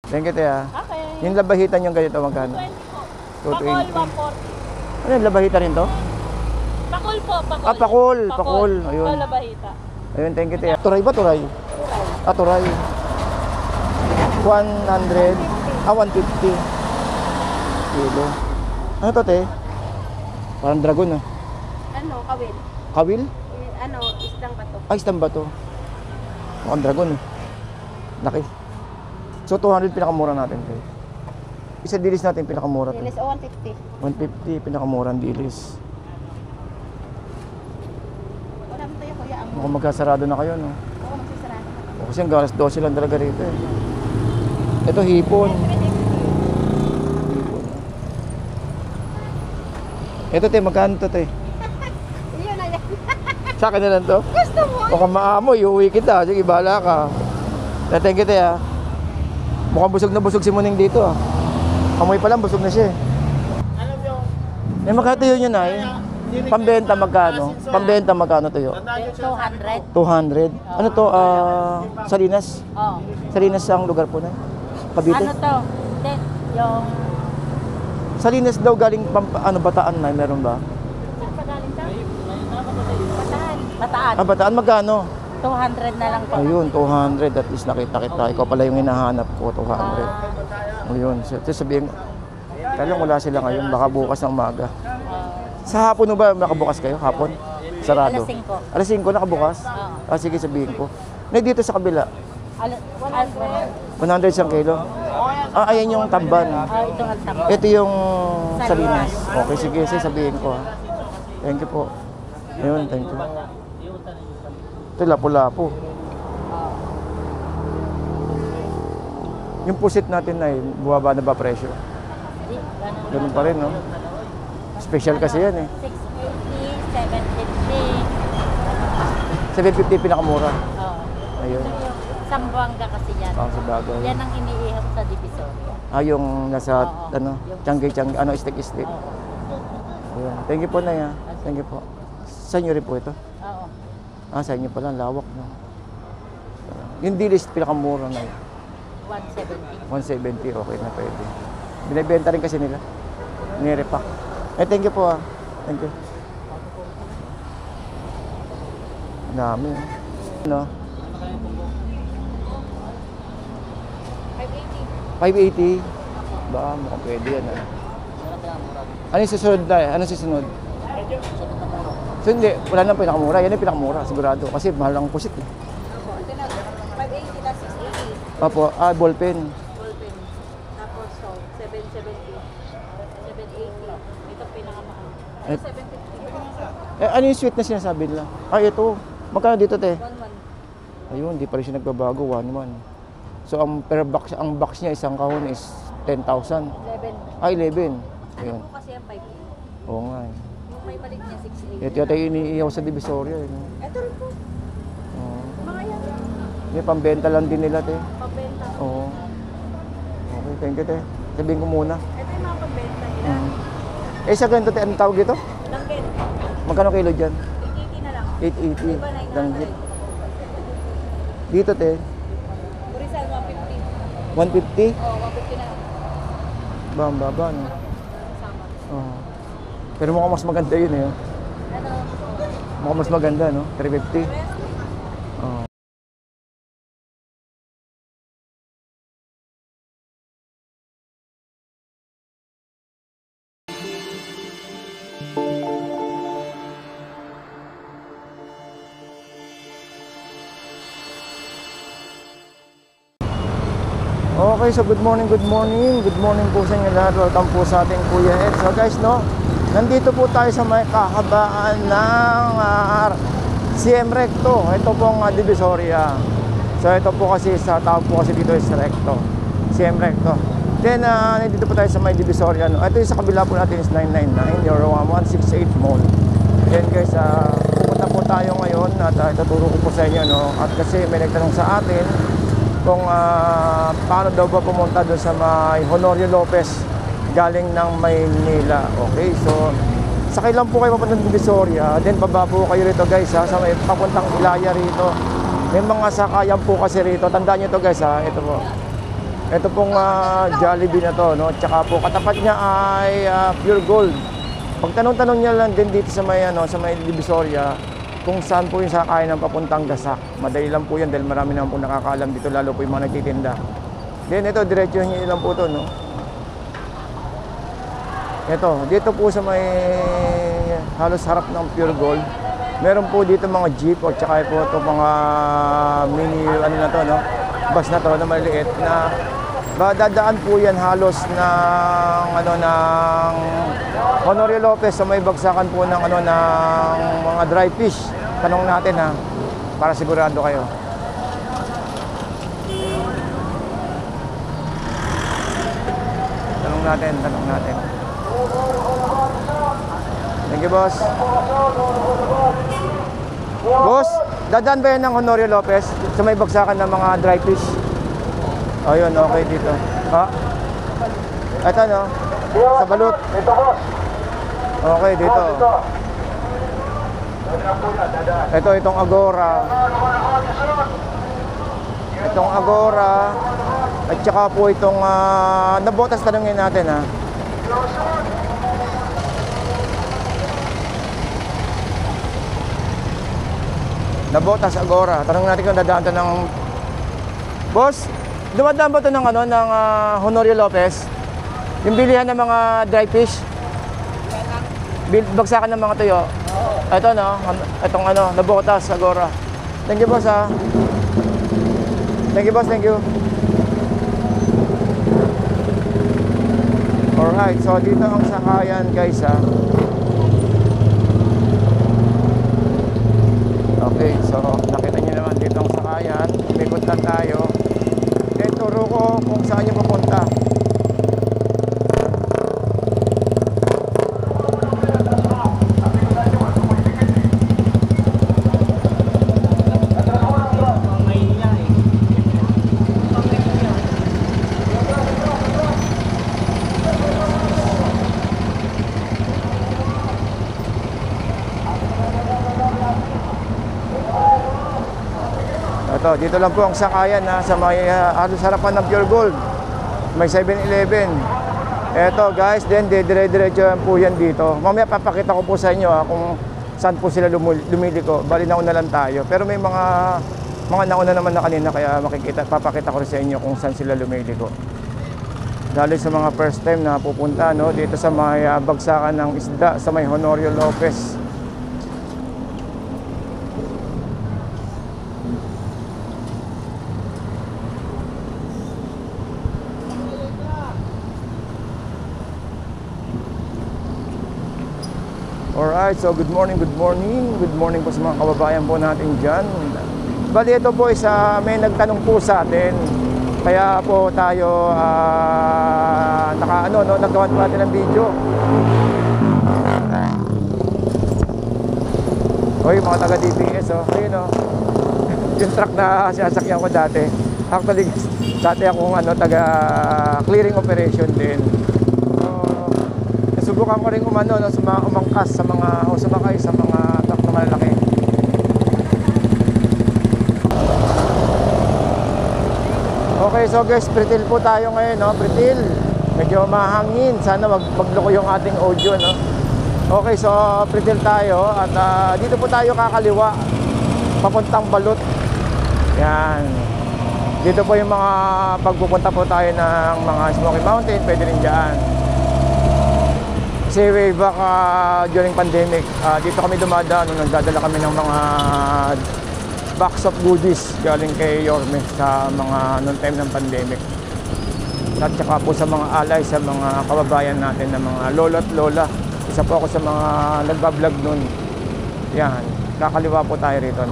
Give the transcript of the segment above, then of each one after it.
Thank you, te, ha. Okay. Yung labahitan yung ganito, magkano? 220 po. Pakol, 220. 140. Ano yung labahita rin to? Pakol po, pakol. Ah, pakol. Pakol. Ayun. Ito, labahita. Ayun, thank you, te. Turay ba, turay? Ah, turay. 100. Ah, 150. Kilo. Ano to, te? Parang dragon, ah. Ano, kawil. Kawil? Ano, isdang bato. Ay, isang bato. Mukhang dragon, eh. Laki. So, 200 pinakamura natin, te. Isa dilis natin pinakamura, te. Dilis o 150. 150 pinakamurang dilis. Wala mo tayo kuya. Mukhang magkasarado na kayo, no? Oo, magsisarado. O, kasi ang galas 12 lang talaga rito, eh. Ito, hipon. Hipon. Ito, te, magkano to, te? Iyon na yan. Sa akin na lang to? Gusto mo? Mukhang maamoy, uuwi kita. Sige, bahala ka. Thank you, te, ha. Mukhang busog na busog si Muning dito, ah. Amoy pa lang, busog na siya, eh. May magkano tuyo nyo, Nay? Pambenta magkano? Pambenta magkano tuyo? 200. 200. Ano to? Salinas? Oo. Salinas ang lugar po, Nay? Cavite? Ano to? Hindi, yung... Salinas daw galing Bataan, Nay? Meron ba? Saan pa galing ka? Bataan. Bataan. Ah, Bataan magkano? 200 na lang po. Ayun, 200. At least nakita kita. Ikaw pala yung hinahanap ko, 200. Ayun. So, sabihin ko, talagang wala sila ngayon. Baka bukas ng umaga. Sa hapon ba nakabukas kayo? Hapon? Sarado? Alas 5. Alas 5 nakabukas? Oo. Ah, sige, sabihin ko. Na dito sa kabila, 100. 100 isang kilo. Ah, ayan yung tamban. Ito ang tama. Ito yung Salinas. Okay, sige, sabihin ko, ha. Thank you po. Ayun, thank you. Ito, lapu-lapu. Yung pusit natin ay bumaba na ba presyo? Ganun pa rin, no? Special kasi yan, eh. 680, 750. 750 pinakamura. Oo. Ayun. Sambuanga kasi yan. Ah, sa bagay. Yan ang iniihap sa Divisoria. Ah, yung nasa, Oo. ano, tiyangge-tiyangge, ano, stick-stick. Ayun. Thank you po, Nay, ha. Thank you po. Sa inyo rin po ito? Oo. Ah, sa inyo pala, lawak, no? Yung dilis, pinakamura, Nay. 170. 170, okay na, pwede. Binibenta rin kasi nila. Nirepack. Eh, thank you po, ah. Thank you. Dami, no? 580. Ba, mukhang pwede yan, ah. Ano yung susunod na, eh? Ano susunod? So, hindi, wala nang pinakamura. Yan yung pinakamura, sigurado. Kasi mahal ang pusit, eh. 580 na 680. Opo, ballpen. Ballpen. Tapos, 770. 780. Ito pinakamahal. Eh, 750. ano yung sweet na sinasabi nila? Ah, ito. Magkano dito, te? 1-1. Ayun, di pa rin siya nagbabago, 1-1. So, ang per box, ang box niya, isang kahon is 10,000. 11. Ah, 11. Ayun. Ito kasi ang 580. Oo nga, eh. Yung may balik niya 680. Ito yata yung iniihaw sa Divisoria, eh. No? Ito rin po. Oo. Mga yan. May pambenta lang din nila, te. Pabenta. Oo. Okay, thank you, te. Sabihin ko muna. Ito yung mga pabenta nila. Eh, sa ganito, te, anong tawag dito? Langgit. Magkano kilo dyan? 880 na lang. 880. Iba 900. Langgit. Dito, te. Burisal 150. 150. Oh, 150 na lang. Ba, ang baba, no? Sama. Oo. Pero mukhang mas maganda yun, eh. Ano? Mukhang mas maganda, no? 350. Oo. Okay, so good morning po sa inyo lahat. Welcome po sa ating Kuya Ed. So guys, no, nandito po tayo sa may kahabaan ng CM Recto. Ito pong Divisoria. So ito po kasi sa tawag po kasi dito is Recto, CM Recto. Then nandito po tayo sa may Divisoria, no. Ito yung sa kabila po natin is 999 or 168 Mall. Then guys, pupunta po tayo ngayon at ituturo ko po sa inyo, no. At kasi may nagtanong sa atin kung paano daw ba pumunta doon sa may Honorio Lopez galing ng Maynila. Okay, so sakay lang po kayo papuntang Divisoria, then baba po kayo rito guys, sa may papuntang Ilaya rito. May mga sakayan po kasi rito. Tandaan nyo to guys, ito po. Ito pong Jollibee na to, no? Tsaka po katapat niya ay Pure Gold. Pagtanong-tanong niya lang din dito sa may Divisoria kung saan po yung sakayan ng papuntang Gasak. Madali lang po yan dahil marami naman po nakakaalam dito, lalo po yung mga nagtitinda. Then ito, diretso niya lang po to, no? Ito, dito po sa may halos harap ng Pure Gold. Meron po dito mga jeep o tsaka po ito mga mini na to, no? Bus na to na maliit na dadaan po yan halos ng ng Honorio Lopez sa may bagsakan po ng ng mga dry fish. Tanong natin ha para sigurado kayo. Tanong natin. Thank you, boss. Boss, dadaan ba yan ng Honorio Lopez sa may bagsakan ng mga dry fish? Ayun, okay dito. Ito, no? Sa balut. Okay, dito. Itong Agora. Itong Agora. At saka po itong Nabotas, tanungin natin, ha? Nabotas, Agora. Tanong natin kung dadaan ito ng... Boss, dumadaan ba ito ng Honorio Lopez? Yung bilihan ng mga dry fish? Bagsakan ng mga tuyo? Ito, no? Itong Nabotas, Agora. Thank you, boss, ha? Thank you, boss. Thank you. Alright, so dito ang sakayan, guys, ha? Okay, so nakita niyo naman dito ang sakayan. Umikot lang tayo. Then turo ko kung saan niyo pupunta. Ito, dito lang po ang sakayan sa may halos harapan ng Pure Gold. May 7-Eleven. Ito guys, then dire-diretso po yan dito. Mamaya papakita ko po sa inyo kung saan po sila lumiliko. Bali nauna lang tayo. Pero may mga nauna naman na kanina kaya papakita ko rin sa inyo kung saan sila lumiliko. Dahil sa mga first time na pupunta dito sa may bagsakan ng isda sa may Honorio Lopez. Alright, so good morning po sa mga kababayan po natin dyan. Bali ito po may nagtanong po sa atin. Kaya po tayo nagawa po natin ng video. Oy, mga taga DPS, ayun yung truck na sinasakyan ko dati. Actually, dati akong taga clearing operation din. Subukan ko rin umangkas sa mga sumakay sa mga truck na malalaki. Okay, so guys, pretil po tayo ngayon, pretil. Medyo mahangin, sana magloko yung ating audio, Okay, so pretil tayo at dito po tayo kakaliwa papuntang Balut. Yan. Dito po yung mga pagpupunta po tayo ng mga Smoky Mountain, pwede rin dyan. Kasi way back during pandemic, dito kami dumadaan, nagdadala kami ng mga box of goodies galing kay Yorme sa mga noong time ng pandemic. At saka po sa mga alay, sa mga kababayan natin na mga lolo at lola. Isa po ako sa mga nagbablog noon. Yan, kakaliwa po tayo rito,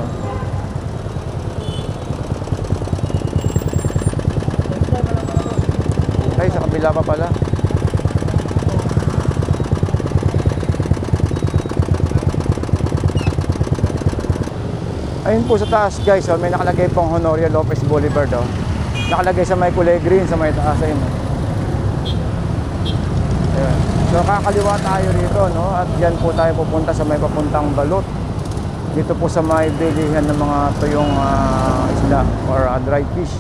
Ay, sa kabila pa pala. Ayun po sa taas, guys, may nakalagay pong Honorio Lopez Boulevard, Nakalagay sa may kulay green, sa may taas, ayun. Ayun. So kakaliwa tayo rito, at dyan po tayo pupunta sa may papuntang Balut. Dito po sa may bilihan ng mga tuyong isda or dry fish.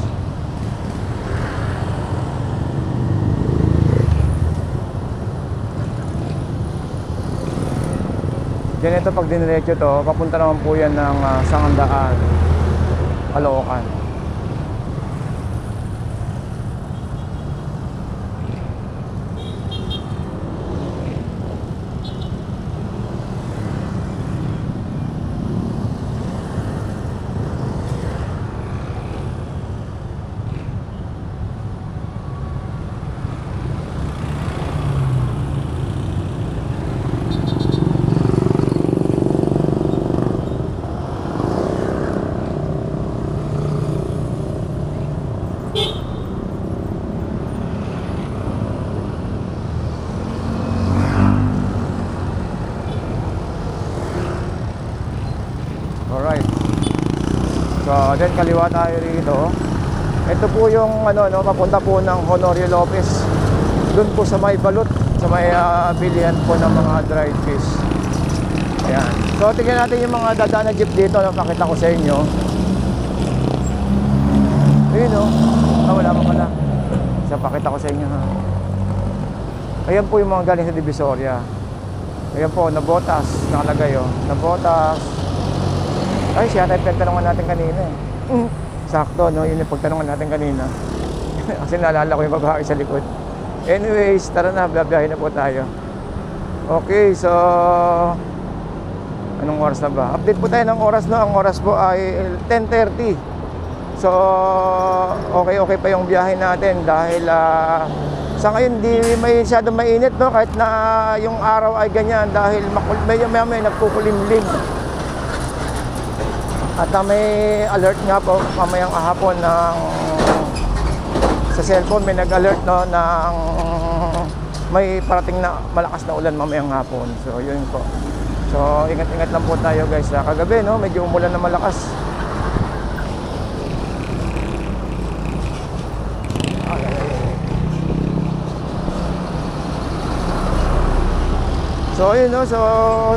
Then ito pag diniretso to, papunta naman po yan ng Sangandaan, Caloocan. Alright. So, then kaliwa tayo rito. Ito po yung papunta po ng Honorio Lopez. Doon po sa may balot, sa may bilihan po ng mga dried fish. Ayan. So, tingnan natin yung mga dadaan na jeep dito. Pakita ko sa inyo. Ayun wala pa pala. So, pakita ko sa inyo ha. Ayan po yung mga galing sa Divisoria. Ayan po, Nabotas. Nakalagay Nabotas. Ay, siya tayo pagtanungan natin kanina Sakto, yun yung pagtanungan natin kanina. Kasi naalala ko yung babae sa likod. Anyways, tara na, biyahe na po tayo. Okay, so anong oras na ba? Update po tayo ng oras Ang oras po ay 10:30. So, okay pa yung biyahe natin dahil sa ngayon di may masyadong mainit kahit na yung araw ay ganyan dahil medyo may nagkukulimlim. At may alert nga po mamayang hapon sa cellphone may nag-alert ng may parating na malakas na ulan mamayang hapon. So yun po. So ingat-ingat lang po tayo guys. Kagabi medyo umulan na malakas. So ayun so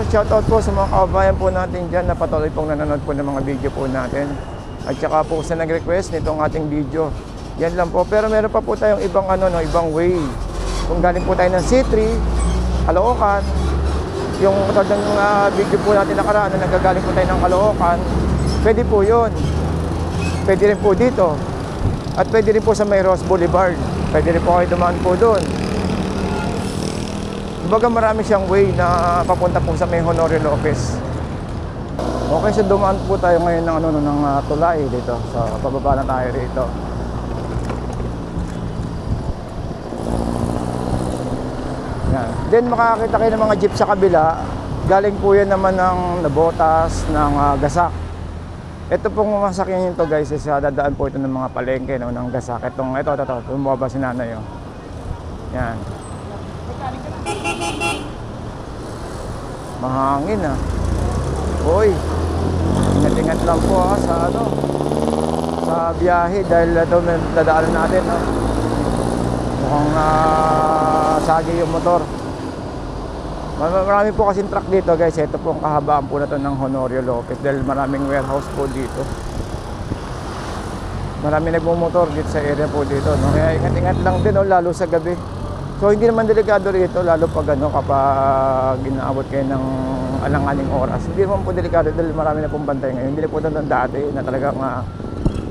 shoutout po sa mga kababayan po natin dyan na patuloy pong nanonood po ng mga video po natin. At saka po sa nag-request nitong ating video. Yan lang po. Pero meron pa po tayong ibang ibang way. Kung galing po tayo ng C3, Caloocan, yung katulad ng video po natin nakaraan na nagagaling po tayo ng Caloocan, pwede po yun. Pwede rin po dito. At pwede rin po sa may Ross Boulevard. Pwede rin po kayo dumaan po doon. Kumbaga marami siyang way na papunta po sa may Honorio Lopez. Okay, so dumaan po tayo ngayon ng tulay dito. So pababa na tayo rito. Yan. Then makakakita kayo ng mga jeep sa kabila. Galing po yan naman ng Nabotas, ng Gasak. Ito pong masakyan nito guys, is dadaan po ito ng mga palengke ng Gasak. Ito, bumaba si nanay Yan. Mahangin Hoy, ingat-ingat lang po sa sa biyahe dahil ito dadaanan natin mukhang sagi yung motor. Marami po kasing truck dito guys. Ito po ang kahabaan po na to ng Honorio Lopez dahil maraming warehouse po dito. Marami nagmumotor dito sa area po dito Kaya ingat-ingat lang din lalo sa gabi. So hindi naman delikado rito lalo pag kapag inaabot kayo ng alanganing oras. Hindi naman po delikado dahil marami na pong bantay ngayon. Hindi na po doon dati na talagang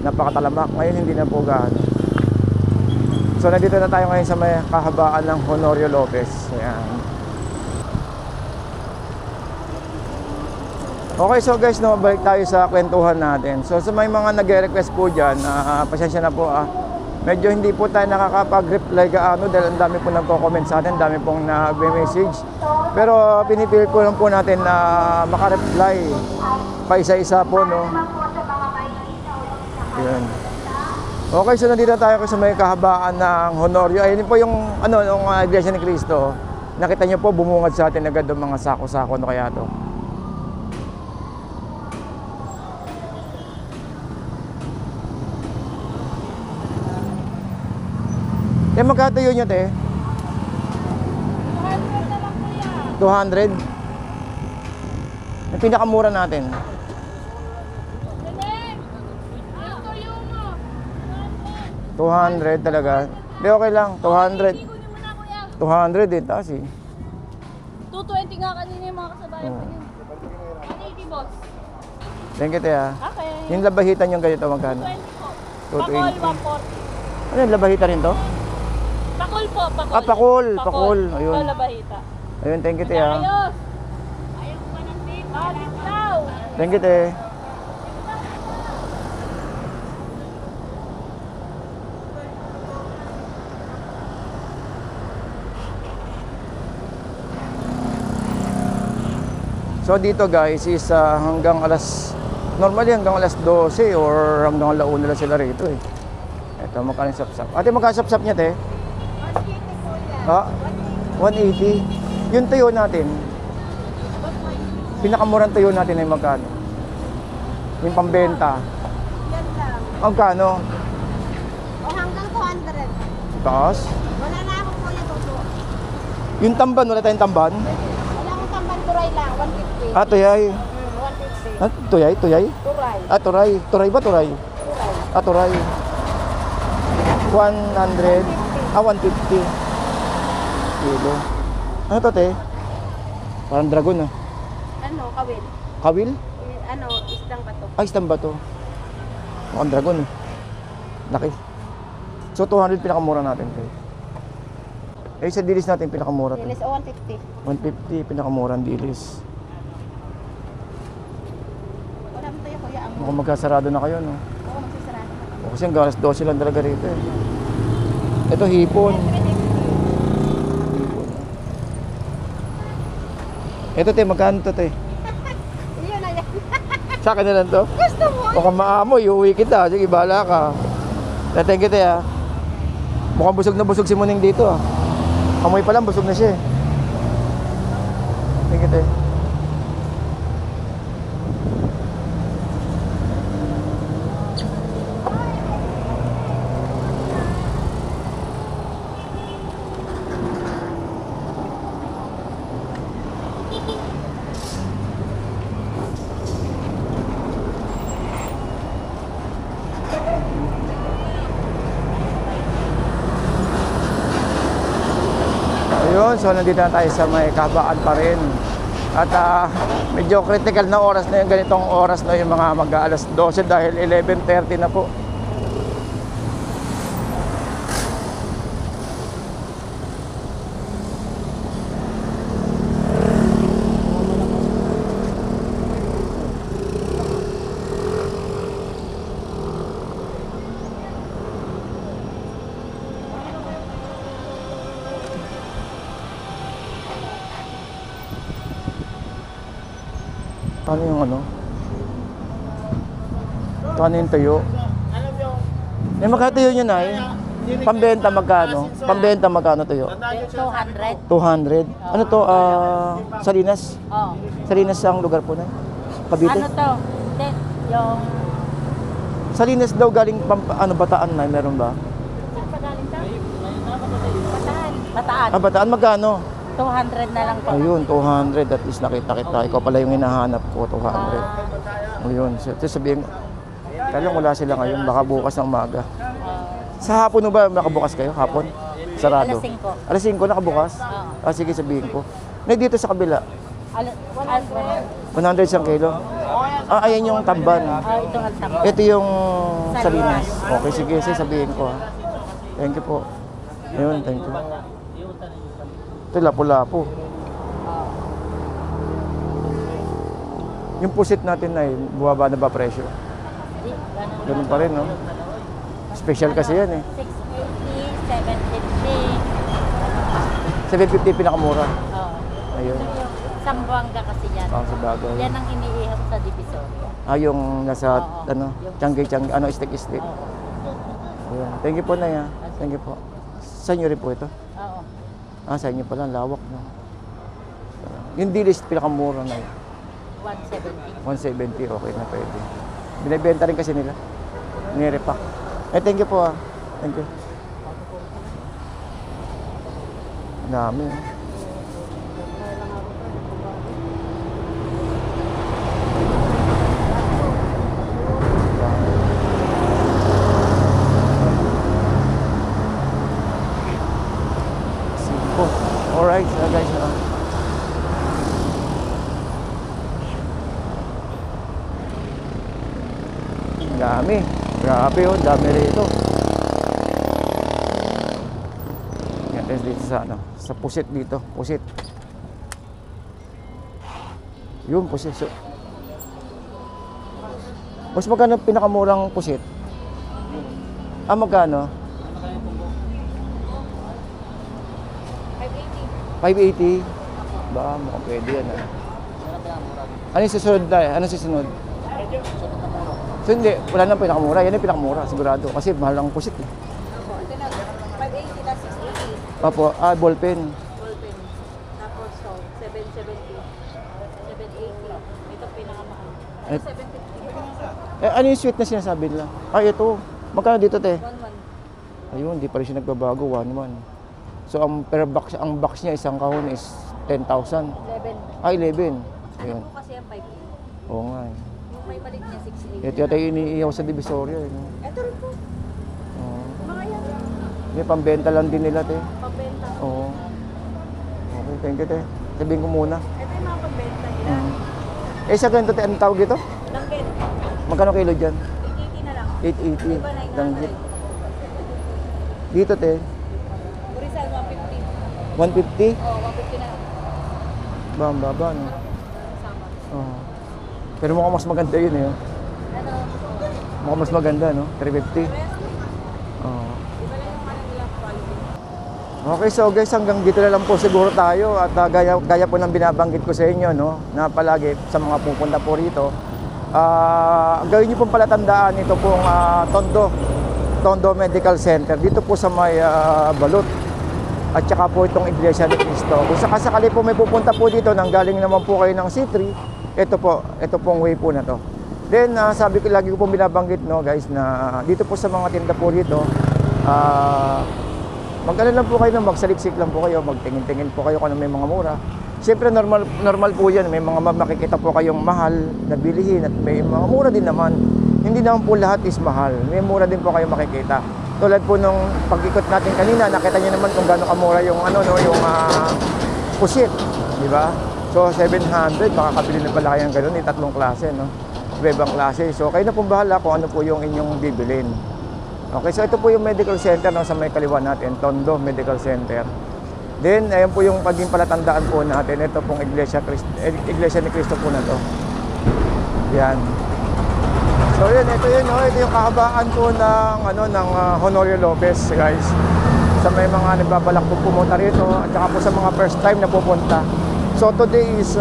napakatalamak. Ngayon hindi na po gaano. So nandito na tayo ngayon sa may kahabaan ng Honorio Lopez. Ayan. Okay, so guys, balik tayo sa kwentuhan natin. So sa may mga nag-request po dyan, pasensya na po medyo hindi po tayo nakakapag-reply dahil ang dami po nagko-comment sa atin, dami pong nag-message. Pero pinipilit po lang po natin na maka-reply pa isa-isa po Yun. Okay, so nandito tayo sa may kahabaan ng Honorio. Ayun po yung Iglesia ni Cristo. Nakita niyo po bumungad sa atin agad ng mga sako-sako kaya to. Magkatayo nyo 200 na lang kuya. 200? Yung pinakamura natin. Galing! Ang tuyo mo. 200 talaga. Hindi, okay lang. 200. Kunin mo na kuya. 200 taas 220 nga kanina yung mga kasabayan ko yun. boss. Thank you, te, ha. Okay. Yung labahitan yung ganito, magkano? 20 po. 220. Pakol, 140. Ano yung labahita rin to? Pakol po, pakol. Ah, pakol, pakol. Ayun. Ito, labahita. Ayun, thank you, te, ha. Ayos. Ayaw ko pa ng tip. Ah, litaw. Thank you, te. So dito guys is normally hanggang alas 12 or hanggang alauna lang sila rito eh. Ito, magkano yung sapsap? Ate, magkano sapsap niya, te? 180 po yan. Ha? 180. Yung tuyo natin, pinakamurang tuyo natin ay magkano? Yung pambenta. Yan lang. Magkano? O hanggang 200. Taas? Wala na ako po yung tuto. Yung tamban, wala tayong tamban? Wala akong tamban turay lang, 150. Ah, tuyay. 150. Ah, tuyay, tuyay? Turay. Ah, turay. Turay ba, turay? Turay. Ah, turay. 100. Ah, 150. Kilo. Ano to, te? Parang dragon, ah. Ano, kawil. Kawil? Ano, isdang bato. Ay, isang bato. Mukhang dragon, eh. Laki. So, 200 pinakamura natin, te. Eh, sa dilis natin, pinakamura, te. Dilis o 150. 150, pinakamura ang dilis. Wala mo tayo kuya. Mukhang magkasarado na kayo, no? Oo, magsisarado na. O, kasi hanggang alas 12 lang talaga rito, eh. Ito, hipon. Ito, te, magkano to, te? Iyon na yan. Sa akin na lang to? Gusto mo? Baka maamoy, uuwi kita. Sige, bahala ka. Thank you, te, ha. Mukhang busog na busog si Muning dito, ah. Amoy pa lang, busog na siya, eh. Thank you, te. Ayun, so nandito na tayo sa may kabaan pa rin. At medyo critical na oras na yung ganitong oras na yung mga mag-aalas 12 dahil 11:30 na po. Paano yung ano? Paano yung tuyo? Eh, magkano tuyo nyo na eh? Pambenta magkano? Pambenta magkano tuyo? 200. 200. Ano to? Salinas? Oh. Salinas ang lugar po na? Cavite? Ano to? Hindi, yung... Salinas daw galing Bataan na, meron ba? Saan pa galing to? Bataan. Bataan. Ah, Bataan magkano? 200 na lang po. Ayun, 200. At least nakita kita. Ikaw pala yung hinahanap ko, 200. Ayun, so sabihin ko. Kaya wala sila ngayon, baka bukas ng umaga. Sa hapon ba nakabukas kayo? Hapon? Sarado? Alas 5. Alas 5 nakabukas? Oo. Ah, sige, sabihin ko. Na dito sa kabila, 100. 100 isang kilo. Ah, ayan yung tamban. Ito ang tama. Ito yung Salinas. Okay, sige, sabihin ko. Ha. Thank you po. Ayun, thank you. Ito, lapu-lapu. Yung pusit natin ay bumaba na ba presyo? Ganun pa rin, no? Special kasi yan, eh. 680, 750. 750 pinakamura. Oo. Ayun. Sambuanga kasi yan. Ah, sa bagay. Yan ang iniihap sa Divisoria. Ah, yung nasa, Oo. ano, tiyangge-tiyangge, ano, stick-stick. Oo. Ayun. Thank you po, Nay. Thank you po. Sa inyo rin po ito? Oo. Ah, sa inyo pala, lawak, no? Yung dilis, pinakamura na yun. 170. 170, okay na pwede. Binibenta rin kasi nila. Nirepack. Eh, thank you po, ah. Thank you. Ang dami, ah. Alright, guys. dami. Grabe oh, dami rito. Yan, dito sa ano, sa pusit dito, pusit. Yun, pusit. So, mas magkano pinakamurang pusit? Ah, magkano? 580. Ba, mukhang pwede yan ah. Ano yung susunod tayo? Ano susunod? So hindi, wala nang pinakamura. Yan yung pinakamura, sigurado. Kasi mahal ang pusit eh. Opo, ito na. 580 na 680. Opo, ballpen. Ballpen. Tapos, so, 770. 780. Ito pinakamahal. Eh, 750. ano yung sweet na sinasabi nila? Ay, ito. Magkano dito, te? 1-1. Ayun, di pa rin siya nagbabago, 1-1. So, ang box niya, isang kahon is 10,000. 11. Ay, 11. Ayun. Ano kasi ang 580? Oo nga eh. Yung may malit niya, 680. Ito yata yung iniihaw sa Divisoria. Eh, no? Ito rin po. Oo. Mga yan. May pambenta lang din nila, te. Pambenta. Oo. Okay, thank you, te. Sabihin ko muna. Ito yung mga pambenta nila. Eh, sa ganito, te, anong tawag dito? Langgit. Magkano kilo dyan? 880 na lang. 880. Iba na Langgit. 900. Dito, te. Urizal, 150. 150. Oo, 150 na lang. Ba, ang baba, no? Sama. Oo. Pero mukhang mas maganda yun, eh. Ano? Mukhang mas maganda, no? 350. Rest. Oo. Iba lang yung ano nila quality. Okay, so guys, hanggang dito na lang po siguro tayo at gaya po ng binabanggit ko sa inyo, no, na palagi sa mga pupunta po rito, gawin niyo pong palatandaan ito pong Tondo Medical Center dito po sa may Balot at saka po itong Iglesia ni Cristo. Kung sakasakali po may pupunta po dito nang galing naman po kayo ng C3, ito pong way po na to. Then sabi ko lagi ko pong binabanggit, no guys, na dito po sa mga tinda po rito, mag-ano lang po kayo, magsaliksik lang po kayo, magtingin-tingin po kayo kung ano may mga mura. Siyempre normal po yan, may mga makikita po kayong mahal na bilihin at may mga mura din naman. Hindi naman po lahat is mahal, may mura din po kayo makikita. Tulad po nung pag-ikot natin kanina, nakita niyo naman kung gaano kamura yung yung pusit, di ba? So 700, makakabili na pala kayo ng ganun, tatlong klase, no? Iba-ibang klase. So kayo na pong bahala kung ano po yung inyong bibilin. Okay, so ito po yung medical center, no, sa may kaliwa natin, Tondo Medical Center. Then, ayun po yung paging palatandaan po natin. Ito pong Iglesia ni Cristo po na to. Yan. So yun, ito yun, no? Ito yung kahabaan po ng Honorio Lopez, guys. Sa may mga nagbabalak po pumunta rito at saka po sa mga first time na pupunta. So today is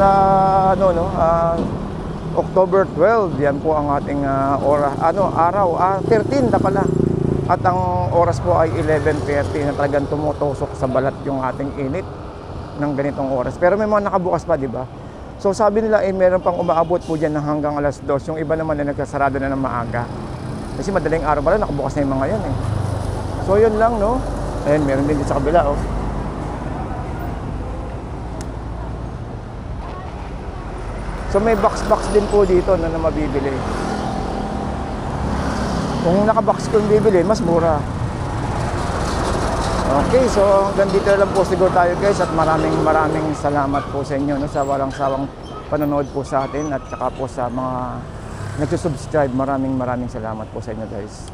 October 12. Yan po ang ating araw. 13 na pala. At ang oras po ay 11:30 na talagang tumutusok sa balat yung ating init ng ganitong oras. Pero may mga nakabukas pa, di ba? So sabi nila, meron pang umaabot po dyan ng hanggang alas 2. Yung iba naman ay nagsasarado na ng maaga. Kasi madaling araw pala, nakabukas na yung mga yan eh. So yun lang, no? Ayun, meron din dito sa kabila, oh. So may box din po dito na mabibili. Kung naka-box kung bibili, mas mura. Okay, so hanggang dito lang po siguro tayo, guys, at maraming salamat po sa inyo, no, sa walang sawang panonood po sa atin at saka po sa mga nagsusubscribe. Maraming salamat po sa inyo, guys.